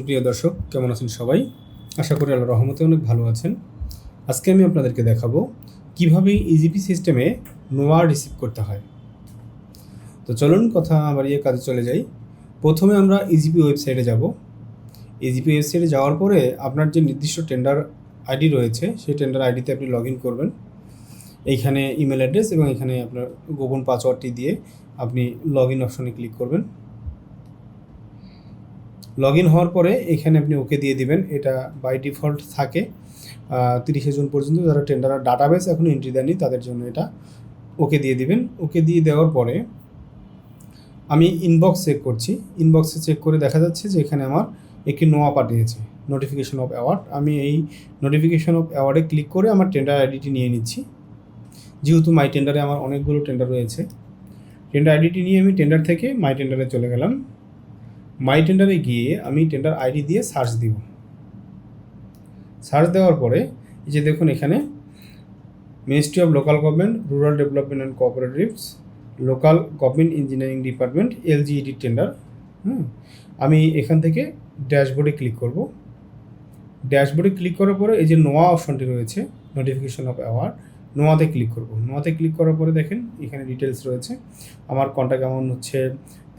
প্রিয় দর্শক, কেমন আছেন সবাই? আশা করি আল্লাহর রহমতে অনেক ভালো আছেন। আজকে আমি আপনাদেরকে দেখাবো কিভাবে ইজিপি সিস্টেমে নোয়া রিসিভ করতে হয়। তো চলুন কথা বাড়িয়ে কাজে চলে যাই। প্রথমে আমরা ইজিপি ওয়েবসাইটে যাব। ইজিপি ওয়েবসাইটে যাওয়ার পরে আপনার যে নির্দিষ্ট টেন্ডার আইডি রয়েছে সেই টেন্ডার আইডিতে আপনি লগ ইন করবেন। এইখানে ইমেল অ্যাড্রেস এবং এখানে আপনার গোপন পাসওয়ার্ডটি দিয়ে আপনি লগ ইন অপশনে ক্লিক করবেন। লগ ইন হওয়ার পরে এখানে আপনি ওকে দিয়ে দিবেন। এটা বাই ডিফল্ট থাকে 30 জুন পর্যন্ত। যারা টেন্ডার ডাটাবেস এখন এন্ট্রি দেননি তাদের জন্য এটা ওকে দিয়ে দিবেন। ওকে দিয়ে দেওয়ার পরে আমি ইনবক্স চেক করছি। ইনবক্সে চেক করে দেখা যাচ্ছে যে এখানে আমার একটি নোয়া পাঠিয়েছে, নোটিফিকেশন অফ অ্যাওয়ার্ড। আমি এই নোটিফিকেশন অফ অ্যাওয়ার্ডে ক্লিক করে আমার টেন্ডার আইডিটি নিয়ে নিচ্ছি। যেহেতু মাই টেন্ডারে আমার অনেকগুলো টেন্ডার রয়েছে, টেন্ডার আইডিটি নিয়ে আমি টেন্ডার থেকে মাই টেন্ডারে চলে গেলাম। মাই টেন্ডারে গিয়ে আমি টেন্ডার আইডি দিয়ে সার্চ দিব। সার্চ দেওয়ার পরে এই যে দেখুন এখানে ministry of local government, rural development and cooperatives, local government engineering department, LGED tender. আমি এখান থেকে ড্যাশবোর্ডে ক্লিক করব। ড্যাশবোর্ডে ক্লিক করার পরে এই যে নোয়া অপশনটি রয়েছে, নোটিফিকেশন অফ অ্যাওয়ার্ড, নোয়াতে ক্লিক করব। নোয়াতে ক্লিক করার পরে দেখেন এখানে ডিটেলস রয়েছে। আমার কন্ট্যাক্ট অ্যামাউন্ট হচ্ছে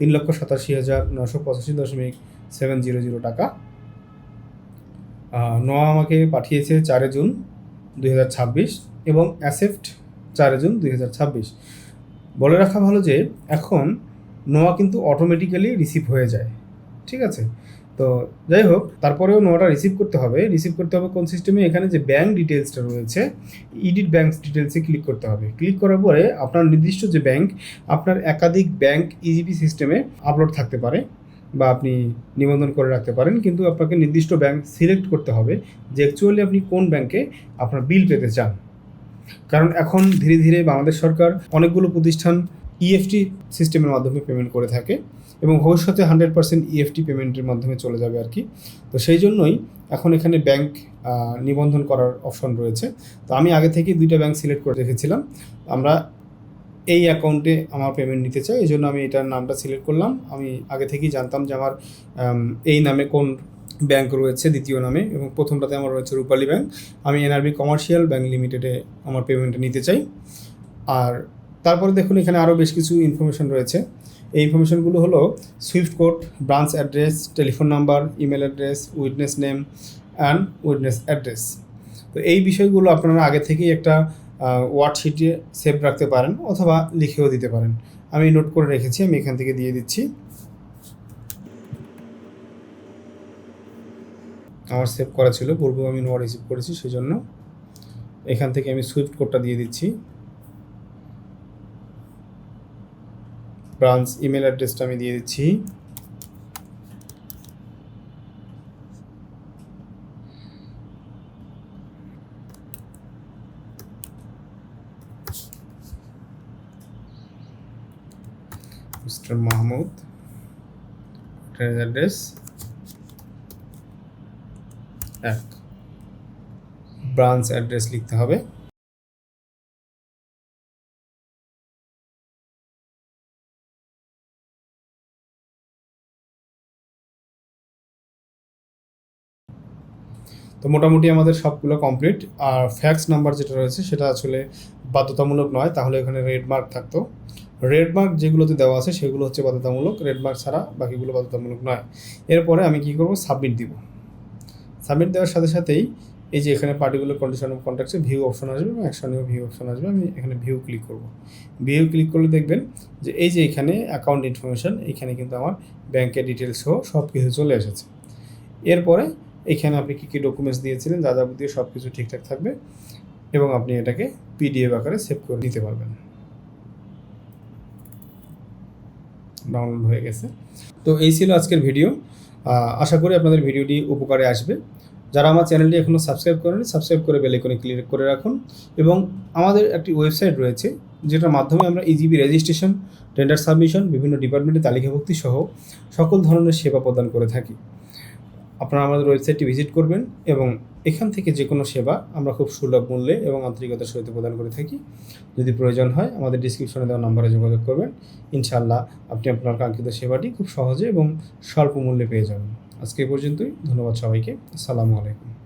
3,87,985.700 টাকা। নোয়া আমাকে পাঠিয়েছে 4 জুন 2026 এবং অ্যাসেপ্ট 4 জুন 2026। বলে রাখা ভালো যে এখন নোয়া কিন্তু অটোমেটিক্যালি রিসিভ হয়ে যায়, ঠিক আছে? তো যাই হোক, তারপরেও নোয়াটা রিসিভ করতে হবে কোন সিস্টেমে? এখানে যে ব্যাঙ্ক ডিটেলসটা রয়েছে, ইডিট ব্যাঙ্ক ডিটেলসে ক্লিক করতে হবে। ক্লিক করার পরে আপনার নির্দিষ্ট যে ব্যাঙ্ক, আপনার একাধিক ব্যাঙ্ক ইজিপি সিস্টেমে আপলোড থাকতে পারে বা আপনি নিবন্ধন করে রাখতে পারেন, কিন্তু আপনাকে নির্দিষ্ট ব্যাঙ্ক সিলেক্ট করতে হবে যে অ্যাকচুয়ালি আপনি কোন ব্যাঙ্কে আপনার বিল পেতে চান। কারণ এখন ধীরে ধীরে বাংলাদেশ সরকার অনেকগুলো প্রতিষ্ঠান EFT সিস্টেমের মাধ্যমে পেমেন্ট করে থাকে এবং ভবিষ্যতে 100% EFT পেমেন্টের মাধ্যমে চলে যাবে আর কি। তো সেই জন্যই এখন এখানে ব্যাংক নিবন্ধন করার অপশন রয়েছে। তো আমি আগে থেকেই 2টা ব্যাংক সিলেক্ট করে রেখেছিলাম। আমরা এই অ্যাকাউন্টে আমার পেমেন্ট নিতে চাই, এই জন্য আমি এটার নামটা সিলেক্ট করলাম। আমি আগে থেকেই জানতাম যে আমার এই নামে কোন ব্যাংক রয়েছে দ্বিতীয় নামে, এবং প্রথমটাতে আমার রয়েছে রূপালী ব্যাংক। আমি NRB কমার্শিয়াল ব্যাংক লিমিটেডে আমার পেমেন্টটা নিতে চাই। আর তারপরে দেখুন এখানে আরও বেশ কিছু ইনফরমেশন রয়েছে। এই ইনফরমেশনগুলো হলো Swift code, branch address, telephone number, email address, witness name and witness address. তো এই বিষয়গুলো আপনারা আগে থেকেই একটা ওয়ার্কশিটে সেভ রাখতে পারেন অথবা লিখেও দিতে পারেন। আমি নোট করে রেখেছি, আমি এখান থেকে দিয়ে দিচ্ছি। আমার সেভ করা ছিল, পূর্বে আমি নোয়া রিসিভ করেছি, সেই জন্য এখান থেকে আমি সুইফট কোডটা দিয়ে দিচ্ছি। ব্রাঞ্চ ইমেল অ্যাড্রেসটা আমি দিয়ে দিচ্ছি। Mister Mahmud, address 1, branch address লিখতে হবে। তো মোটামুটি আমাদের সবগুলো কমপ্লিট। আর ফ্যাক্স নাম্বার যেটা রয়েছে সেটা আসলে বাধ্যতামূলক নয়, তাহলে এখানে রেড মার্ক থাকতো। রেড মার্ক যেগুলোতে দেওয়া আছে সেগুলো হচ্ছে বাধ্যতামূলক, রেড মার্ক ছাড়া বাকিগুলো বাধ্যতামূলক নয়। এরপরে আমি কি করব, সাবমিট দিব। সাবমিট দেওয়ার সাথে সাথেই এই যে এখানে পার্টিকুলার কন্ডিশন অফ কন্ট্রাক্টে ভিউ অপশন আসবে এবং অ্যাকশনেও ভিউ অপশন আসবে। আমি এখানে ভিউ ক্লিক করব। ভিউ ক্লিক করলে দেখবেন যে এই যে এখানে অ্যাকাউন্ট ইনফরমেশন, এখানে কিন্তু আমার ব্যাংকের ডিটেলস সহ সব কিছু চলে এসেছে। এরপরে এখানে আপনি কী কী ডকুমেন্টস দিয়েছিলেন, যা যাবতীয় সব কিছু ঠিকঠাক থাকবে এবং আপনি এটাকে PDF আকারে সেভ করে নিতে পারবেন। ডাউনলোড হয়ে গেছে। তো এই ছিল আজকের ভিডিও। আশা করি আপনাদের ভিডিওটি উপকারে আসবে। যারা আমার চ্যানেলটি এখনও সাবস্ক্রাইব করেনি, সাবস্ক্রাইব করে বেল আইকনে ক্লিক করে রাখুন। এবং আমাদের একটি ওয়েবসাইট রয়েছে যেটার মাধ্যমে আমরা ইজিপি রেজিস্ট্রেশন, টেন্ডার সাবমিশন, বিভিন্ন ডিপার্টমেন্টের তালিকাভুক্তি সহ সকল ধরনের সেবা প্রদান করে থাকি। আপনারা আমাদের ওয়েবসাইটটি ভিজিট করবেন এবং এখান থেকে যে কোনো সেবা আমরা খুব সুলভ মূল্যে এবং আন্তরিকতার সহিত প্রদান করে থাকি। যদি প্রয়োজন হয় আমাদের ডিসক্রিপশনে দেওয়া নম্বরে যোগাযোগ করবেন। ইনশাআল্লাহ আপনি আপনার কাঙ্ক্ষিত সেবাটি খুব সহজে এবং স্বল্প মূল্যে পেয়ে যাবেন। আজকে এ পর্যন্তই। ধন্যবাদ সবাইকে। আসসালামু আলাইকুম।